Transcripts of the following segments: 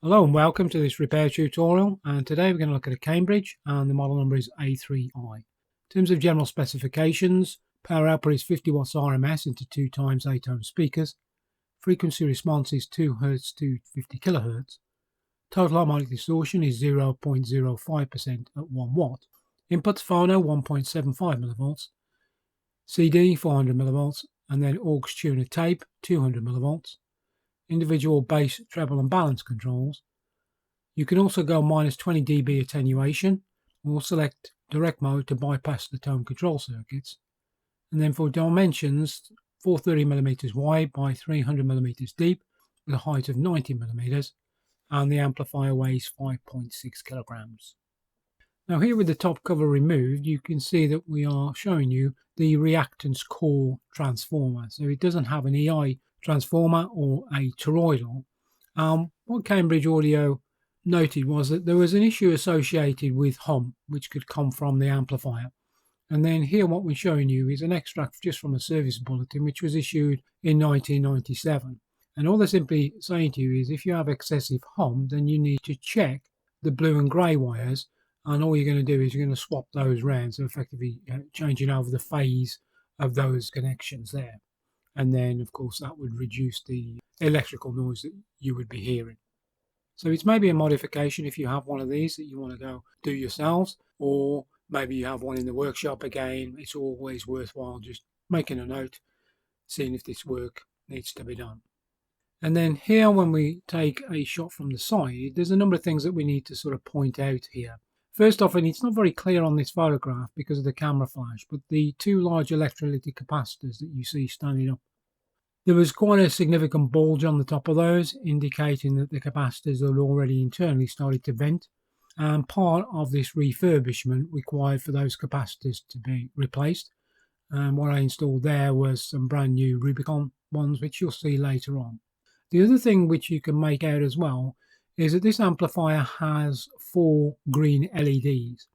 Hello and welcome to this repair tutorial, and today we're going to look at a Cambridge and the model number is A3i. In terms of general specifications, power output is 50 watts RMS into 2 times 8 ohm speakers. Frequency response is 2 Hz to 50 kHz. Total harmonic distortion is 0.05% at 1 watt. Inputs phono 1.75 millivolts. CD 400 millivolts, and then aux tuner tape 200 millivolts. Individual bass, treble and balance controls. You can also go minus 20 dB attenuation or select direct mode to bypass the tone control circuits. And then for dimensions, 430mm wide by 300mm deep with a height of 90mm, and the amplifier weighs 5.6 kilograms. Now here with the top cover removed, you can see that we are showing you the reactance core transformer. So it doesn't have an EI transformer or a toroidal. What Cambridge Audio noted was that there was an issue associated with hum, which could come from the amplifier. And then here what we're showing you is an extract just from a service bulletin which was issued in 1997. And all they're simply saying to you is if you have excessive hum, then you need to check the blue and grey wires, and all you're going to do is you're going to swap those round, so effectively changing over the phase of those connections there. And then of course that would reduce the electrical noise that you would be hearing. So it's maybe a modification if you have one of these that you want to go do yourselves, or maybe you have one in the workshop. Again, it's always worthwhile just making a note, seeing if this work needs to be done. And then here, when we take a shot from the side, there's a number of things that we need to sort of point out here. First off, and it's not very clear on this photograph because of the camera flash, but the two large electrolytic capacitors that you see standing up, there was quite a significant bulge on the top of those, indicating that the capacitors had already internally started to vent. And part of this refurbishment required for those capacitors to be replaced. And what I installed there was some brand new Rubicon ones, which you'll see later on. The other thing which you can make out as well is that this amplifier has 4 green LEDs.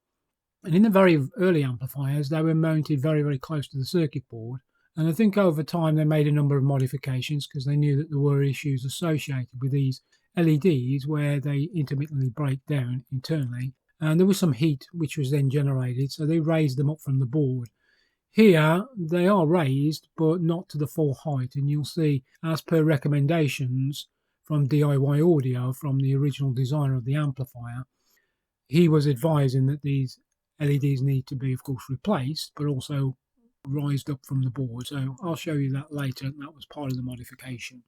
And in the very early amplifiers, they were mounted very, very close to the circuit board. And I think over time they made a number of modifications because they knew that there were issues associated with these LEDs where they intermittently break down internally. And there was some heat which was then generated, so they raised them up from the board. Here they are raised, but not to the full height. And you'll see, as per recommendations from DIY Audio, from the original designer of the amplifier, he was advising that these LEDs need to be, of course, replaced, but also raised up from the board. So I'll show you that later, and that was part of the modification.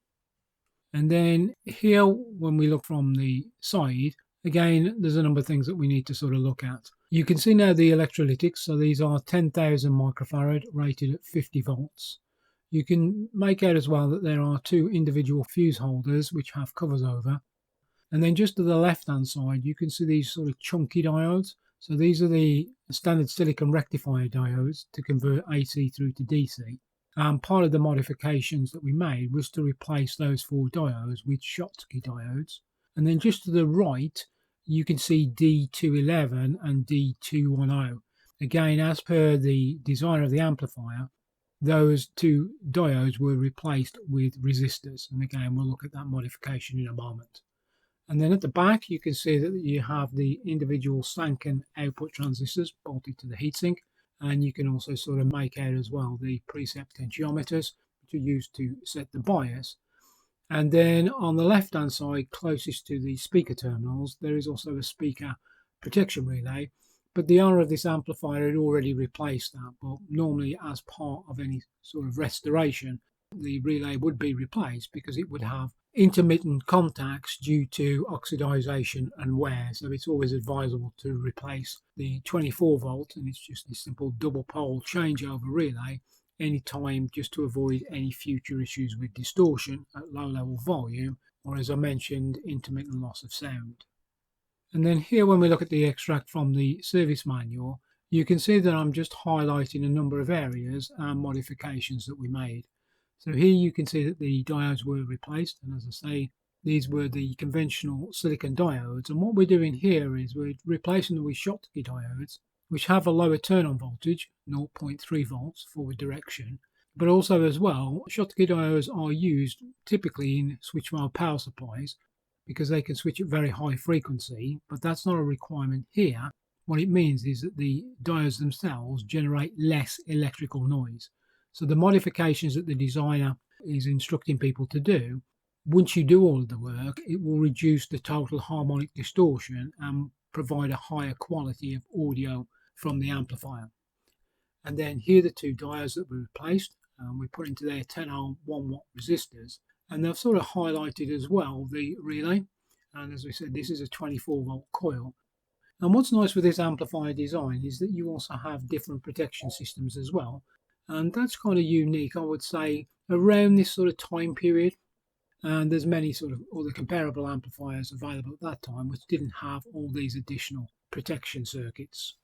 And then here, when we look from the side, again, there's a number of things that we need to sort of look at. You can see now the electrolytics, so these are 10,000 microfarad rated at 50 volts. You can make out as well that there are 2 individual fuse holders which have covers over. And then just to the left hand side, you can see these sort of chunky diodes. So these are the standard silicon rectifier diodes to convert AC through to DC. And part of the modifications that we made was to replace those 4 diodes with Schottky Diodes. And then just to the right, you can see D211 and D210. Again, as per the designer of the amplifier, those 2 diodes were replaced with resistors. And again, we'll look at that modification in a moment. And then at the back, you can see that you have the individual Sanken output transistors bolted to the heatsink. And you can also sort of make out as well the preset potentiometers, which are used to set the bias. And then on the left hand side, closest to the speaker terminals, there is also a speaker protection relay. But the owner of this amplifier had already replaced that. But normally, as part of any sort of restoration, the relay would be replaced because it would have intermittent contacts due to oxidization and wear. So it's always advisable to replace the 24 volt, and it's just a simple double pole changeover relay anytime, just to avoid any future issues with distortion at low level volume, or as I mentioned, intermittent loss of sound. And then here, when we look at the extract from the service manual, you can see that I'm just highlighting a number of areas and modifications that we made. So here you can see that the diodes were replaced, and as I say, these were the conventional silicon diodes. And what we're doing here is we're replacing them with Schottky diodes, which have a lower turn-on voltage, 0.3 volts forward direction. But also as well, Schottky diodes are used typically in switch mode power supplies, because they can switch at very high frequency, but that's not a requirement here. What it means is that the diodes themselves generate less electrical noise. So the modifications that the designer is instructing people to do, once you do all of the work, it will reduce the total harmonic distortion and provide a higher quality of audio from the amplifier. And then here are the two diodes that we replaced. We put into their 10 ohm 1 watt resistors, and they've sort of highlighted as well the relay. And as we said, this is a 24 volt coil. And what's nice with this amplifier design is that you also have different protection systems as well. And that's kind of unique, I would say, around this sort of time period. And there's many sort of other comparable amplifiers available at that time which didn't have all these additional protection circuits.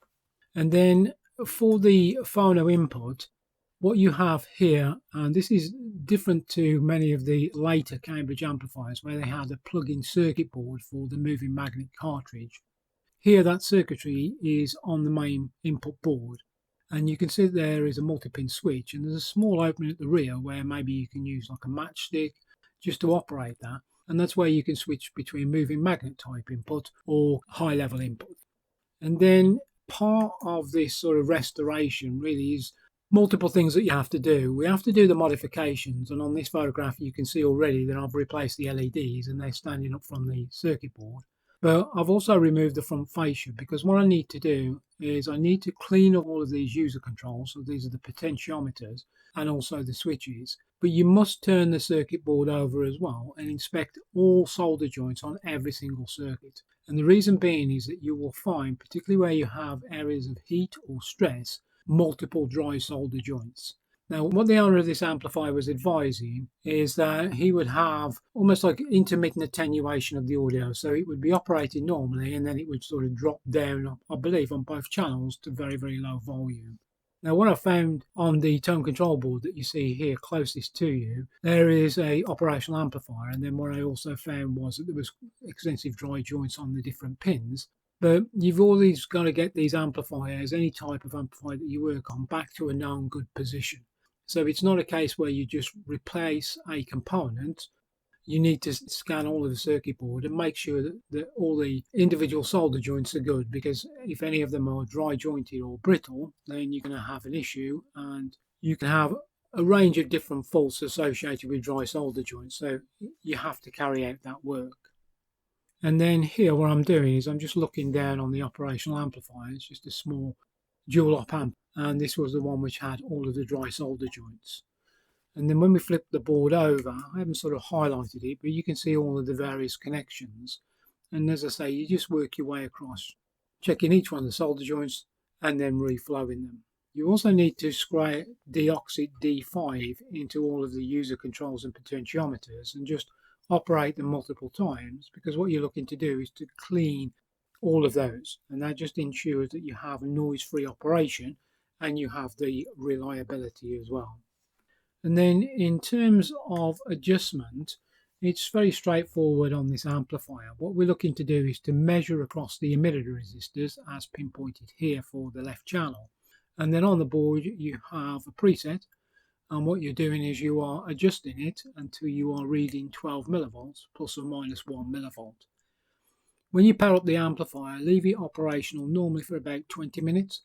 And then for the phono input, what you have here, and this is different to many of the later Cambridge amplifiers where they had a plug-in circuit board for the moving magnet cartridge. Here that circuitry is on the main input board, and you can see there is a multi-pin switch, and there's a small opening at the rear where maybe you can use like a matchstick just to operate that, and that's where you can switch between moving magnet type input or high level input. And then part of this sort of restoration really is multiple things that you have to do. We have to do the modifications, and on this photograph you can see already that I've replaced the LEDs and they're standing up from the circuit board. But I've also removed the front fascia, because what I need to do is I need to clean up all of these user controls. So these are the potentiometers and also the switches. But you must turn the circuit board over as well and inspect all solder joints on every single circuit. And the reason being is that you will find, particularly where you have areas of heat or stress, multiple dry solder joints. Now, what the owner of this amplifier was advising is that he would have almost like intermittent attenuation of the audio. So it would be operating normally and then it would sort of drop down, I believe, on both channels to very, very low volume. Now, what I found on the tone control board that you see here closest to you, there is a operational amplifier. And then what I also found was that there was extensive dry joints on the different pins. But you've always got to get these amplifiers, any type of amplifier that you work on, back to a known good position. So it's not a case where you just replace a component. You need to scan all of the circuit board and make sure that all the individual solder joints are good, because if any of them are dry jointed or brittle, then you're going to have an issue, and you can have a range of different faults associated with dry solder joints. So you have to carry out that work. And then here what I'm doing is I'm just looking down on the operational amplifier. It's just a small dual op amp, and this was the one which had all of the dry solder joints. And then when we flip the board over, I haven't sort of highlighted it, but you can see all of the various connections. And as I say, you just work your way across, checking each one of the solder joints and then reflowing them. You also need to spray deoxit D5 into all of the user controls and potentiometers and just operate them multiple times, because what you're looking to do is to clean all of those, and that just ensures that you have a noise-free operation and you have the reliability as well. And then in terms of adjustment, it's very straightforward on this amplifier. What we're looking to do is to measure across the emitter resistors as pinpointed here for the left channel. And then on the board you have a preset, and what you're doing is you are adjusting it until you are reading 12 millivolts plus or minus 1 millivolt. When you power up the amplifier, leave it operational normally for about 20 minutes,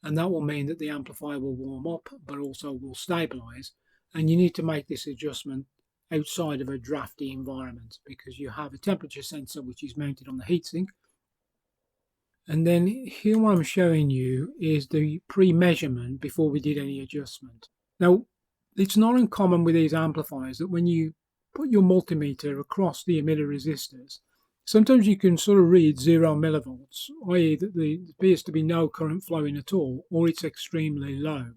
and that will mean that the amplifier will warm up but also will stabilize. And you need to make this adjustment outside of a drafty environment, because you have a temperature sensor which is mounted on the heatsink. And then here what I'm showing you is the pre-measurement before we did any adjustment. Now, it's not uncommon with these amplifiers that when you put your multimeter across the emitter resistors, sometimes you can sort of read 0 millivolts, i.e. that there appears to be no current flowing at all, or it's extremely low.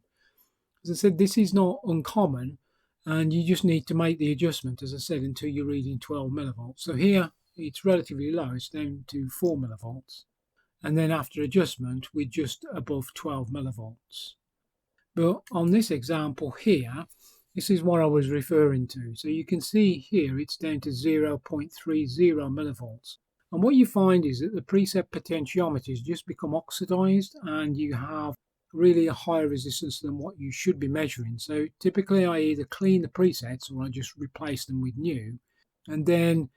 As I said, this is not uncommon, and you just need to make the adjustment, as I said, until you're reading 12 millivolts. So here it's relatively low, it's down to 4 millivolts. And then after adjustment, we're just above 12 millivolts. But on this example here, this is what I was referring to. So you can see here it's down to 0.30 millivolts. And what you find is that the preset potentiometers just become oxidized, and you have really a higher resistance than what you should be measuring. So typically I either clean the presets or I just replace them with new. And then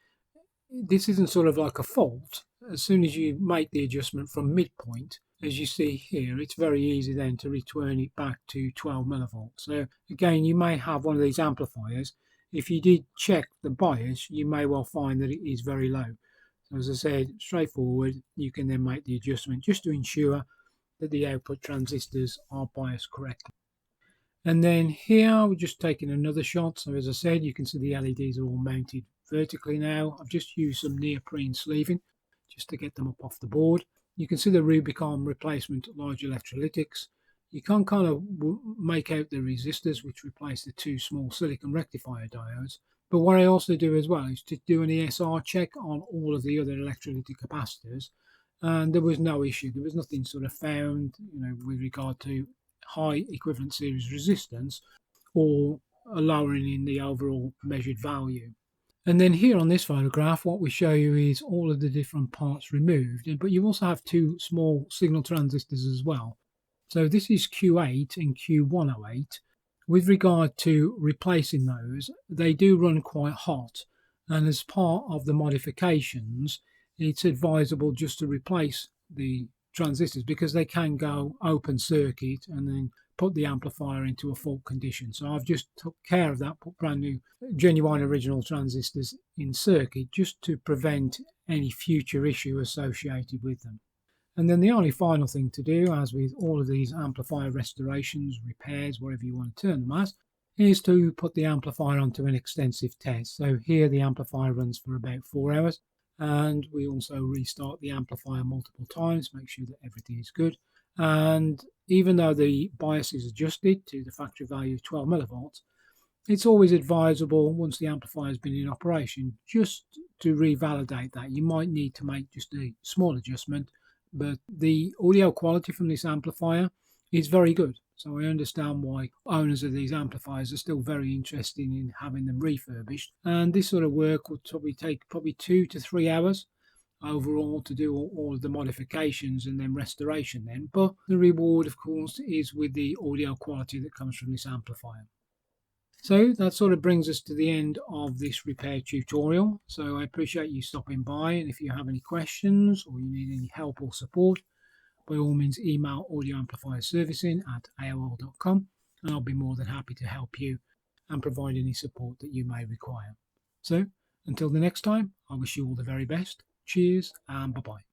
this isn't sort of like a fault. As soon as you make the adjustment from midpoint, as you see here, it's very easy then to return it back to 12 millivolts. So again, you may have one of these amplifiers. If you did check the bias, you may well find that it is very low. So as I said, straightforward, you can then make the adjustment just to ensure that the output transistors are biased correctly. And then here we're just taking another shot. So as I said, you can see the LEDs are all mounted vertically now. I've just used some neoprene sleeving just to get them up off the board. You can see the Rubicon replacement large electrolytics. You can kind of make out the resistors, which replace the two small silicon rectifier diodes. But what I also do as well is to do an ESR check on all of the other electrolytic capacitors. And there was no issue. There was nothing sort of found, with regard to high equivalent series resistance or a lowering in the overall measured value. And then here on this photograph, what we show you is all of the different parts removed, but you also have two small signal transistors as well. So this is Q8 and Q108. With regard to replacing those, they do run quite hot, and as part of the modifications, it's advisable just to replace the transistors because they can go open circuit and then put the amplifier into a fault condition. So I've just took care of that, put brand new genuine original transistors in circuit just to prevent any future issue associated with them. And then the only final thing to do, as with all of these amplifier restorations, repairs, whatever you want to turn them as, is to put the amplifier onto an extensive test. So here the amplifier runs for about 4 hours. And we also restart the amplifier multiple times, make sure that everything is good. And even though the bias is adjusted to the factory value of 12 millivolts, it's always advisable once the amplifier has been in operation just to revalidate that. You might need to make just a small adjustment, but the audio quality from this amplifier is very good. So I understand why owners of these amplifiers are still very interested in having them refurbished. And this sort of work would probably take 2 to 3 hours overall to do all of the modifications and then restoration then. But the reward, of course, is with the audio quality that comes from this amplifier. So that sort of brings us to the end of this repair tutorial. So I appreciate you stopping by, and if you have any questions or you need any help or support, by all means email audioamplifierservicing@aol.com and I'll be more than happy to help you and provide any support that you may require. So until the next time, I wish you all the very best. Cheers and bye-bye.